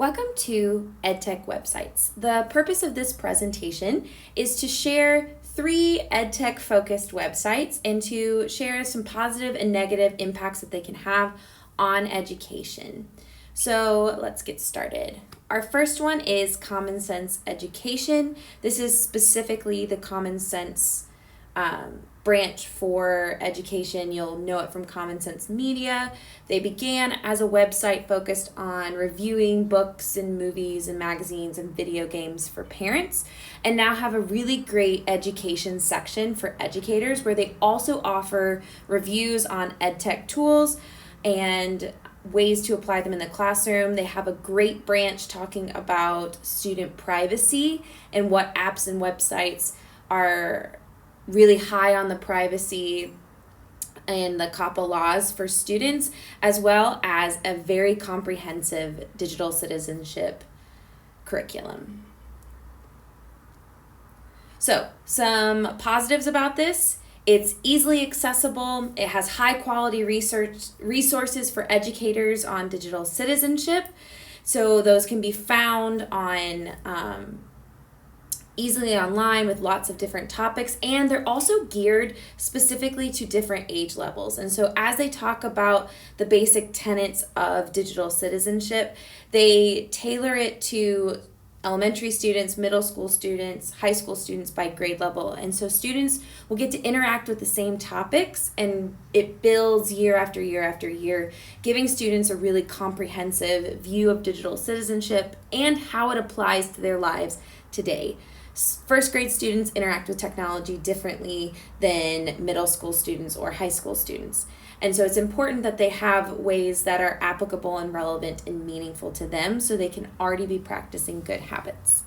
Welcome to EdTech Websites. The purpose of this presentation is to share 3 EdTech focused websites and to share some positive and negative impacts that they can have on education. So let's get started. Our first one is Common Sense Education. This is specifically the Common Sense branch for education. You'll know it from Common Sense Media. They began as a website focused on reviewing books and movies and magazines and video games for parents, and now have a really great education section for educators where they also offer reviews on EdTech tools and ways to apply them in the classroom. They have a great branch talking about student privacy and what apps and websites are really high on the privacy and the COPPA laws for students, as well as a very comprehensive digital citizenship curriculum. So, some positives about this: it's easily accessible, it has high quality resources for educators on digital citizenship, so those can be found on easily online with lots of different topics, and they're also geared specifically to different age levels. And so as they talk about the basic tenets of digital citizenship, they tailor it to elementary students, middle school students, high school students by grade level. And so students will get to interact with the same topics, and it builds year after year after year, giving students a really comprehensive view of digital citizenship and how it applies to their lives today. First grade students interact with technology differently than middle school students or high school students. And so it's important that they have ways that are applicable and relevant and meaningful to them so they can already be practicing good habits.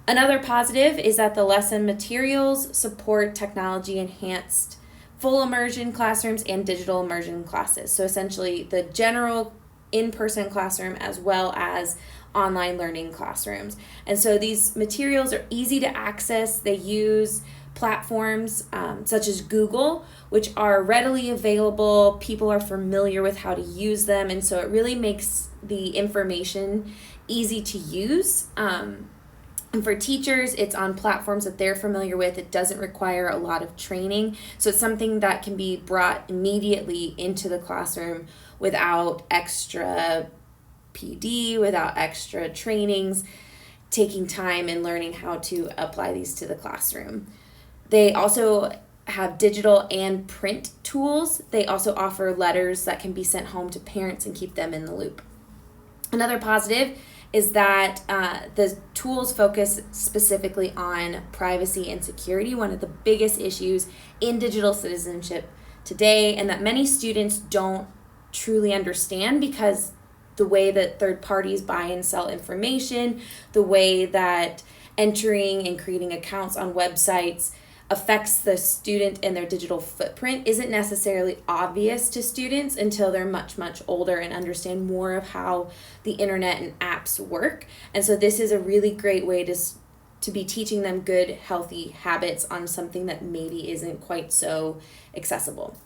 Another positive is that the lesson materials support technology enhanced full immersion classrooms and digital immersion classes. So essentially the general in-person classroom as well as online learning classrooms. And so these materials are easy to access. They use platforms such as Google, which are readily available. People are familiar with how to use them, and so it really makes the information easy to use. And for teachers, it's on platforms that they're familiar with. It doesn't require a lot of training, so it's something that can be brought immediately into the classroom without extra PD, without extra trainings, taking time and learning how to apply these to the classroom. They also have digital and print tools. They also offer letters that can be sent home to parents and keep them in the loop. Another positive is that the tools focus specifically on privacy and security, one of the biggest issues in digital citizenship today, and that many students don't truly understand because the way that third parties buy and sell information, the way that entering and creating accounts on websites affects the student and their digital footprint isn't necessarily obvious to students until they're much, much older and understand more of how the internet and apps work. And so this is a really great way to be teaching them good, healthy habits on something that maybe isn't quite so accessible.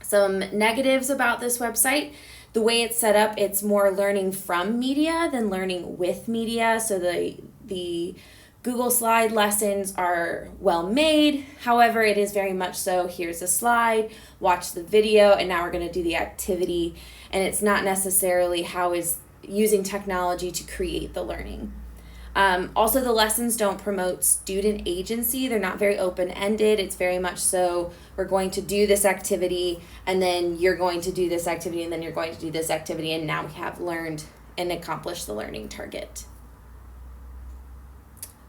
Some negatives about this website: the way it's set up, it's more learning from media than learning with media. So the Google slide lessons are well made. However, it is very much so, here's a slide, watch the video, and now we're going to do the activity. And it's not necessarily how is using technology to create the learning. Also, the lessons don't promote student agency. They're not very open-ended. It's very much so, we're going to do this activity, and then you're going to do this activity, and then you're going to do this activity, and now we have learned and accomplished the learning target.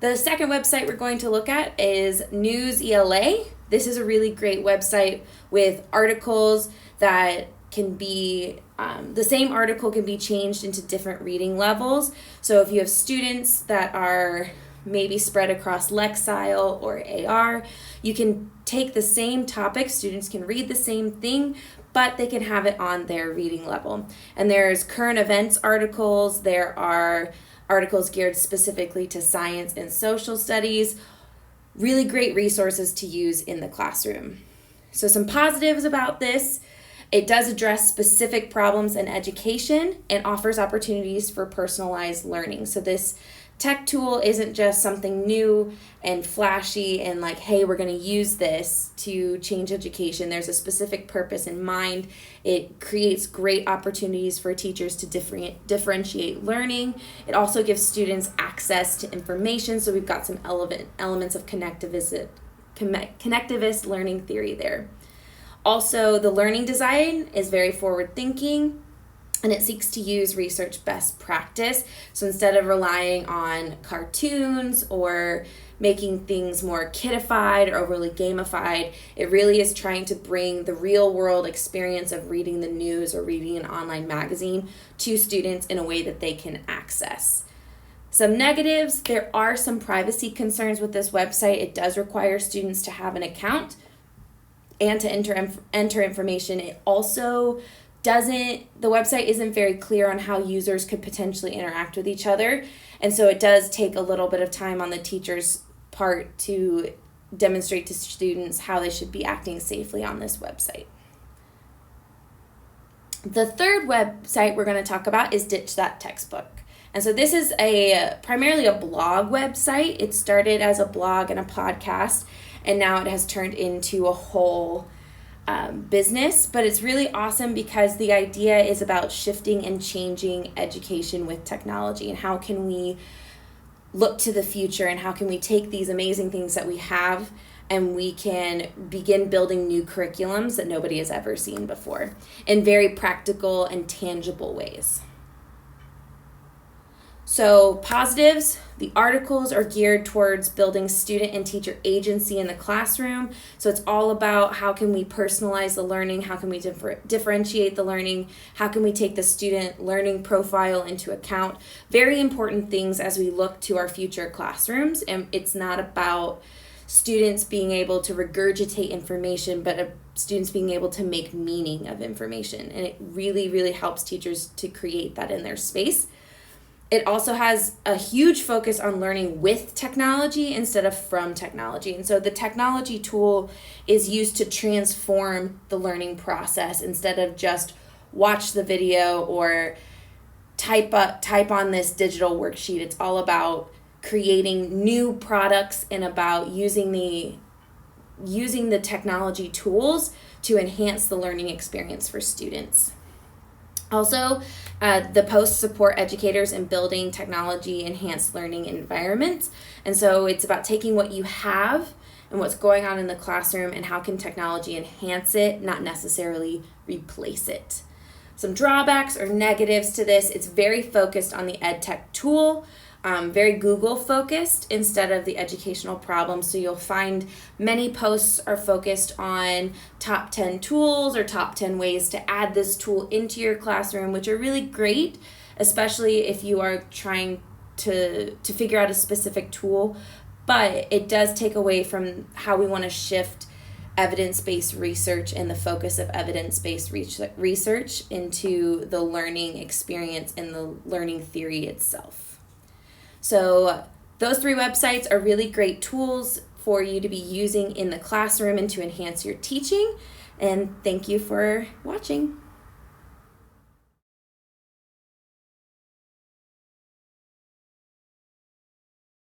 The second website we're going to look at is Newsela. This is a really great website with articles that can be, the same article can be changed into different reading levels. So if you have students that are maybe spread across Lexile or AR, you can take the same topic, students can read the same thing, but they can have it on their reading level. And there's current events articles, there are articles geared specifically to science and social studies, really great resources to use in the classroom. So some positives about this It does address specific problems in education and offers opportunities for personalized learning. So this tech tool isn't just something new and flashy and like, hey, we're going to use this to change education. There's a specific purpose in mind. It creates great opportunities for teachers to differentiate learning. It also gives students access to information. So we've got some elements of connectivist learning theory there. Also, the learning design is very forward-thinking, and it seeks to use research best practice. So instead of relying on cartoons or making things more kidified or overly gamified, it really is trying to bring the real-world experience of reading the news or reading an online magazine to students in a way that they can access. Some negatives: there are some privacy concerns with this website. It does require students to have an account and to enter information. It also the website isn't very clear on how users could potentially interact with each other. And so it does take a little bit of time on the teacher's part to demonstrate to students how they should be acting safely on this website. The third website we're going to talk about is Ditch That Textbook. And so this is primarily a blog website. It started as a blog and a podcast, and now it has turned into a whole business. But it's really awesome because the idea is about shifting and changing education with technology, and how can we look to the future, and how can we take these amazing things that we have and we can begin building new curriculums that nobody has ever seen before in very practical and tangible ways. So positives: the articles are geared towards building student and teacher agency in the classroom. So it's all about how can we personalize the learning, how can we differentiate the learning, how can we take the student learning profile into account. Very important things as we look to our future classrooms. And it's not about students being able to regurgitate information, but students being able to make meaning of information. And it really, really helps teachers to create that in their space. It also has a huge focus on learning with technology instead of from technology. And so the technology tool is used to transform the learning process instead of just watch the video or type on this digital worksheet. It's all about creating new products and about using the technology tools to enhance the learning experience for students. Also, the posts support educators in building technology-enhanced learning environments. And so it's about taking what you have and what's going on in the classroom and how can technology enhance it, not necessarily replace it. Some drawbacks or negatives to this: it's very focused on the EdTech tool, very Google focused instead of the educational problems. So you'll find many posts are focused on top 10 tools or top 10 ways to add this tool into your classroom, which are really great, especially if you are trying to figure out a specific tool. But it does take away from how we want to shift evidence-based research and the focus of evidence-based research into the learning experience and the learning theory itself. So those three websites are really great tools for you to be using in the classroom and to enhance your teaching. And thank you for watching.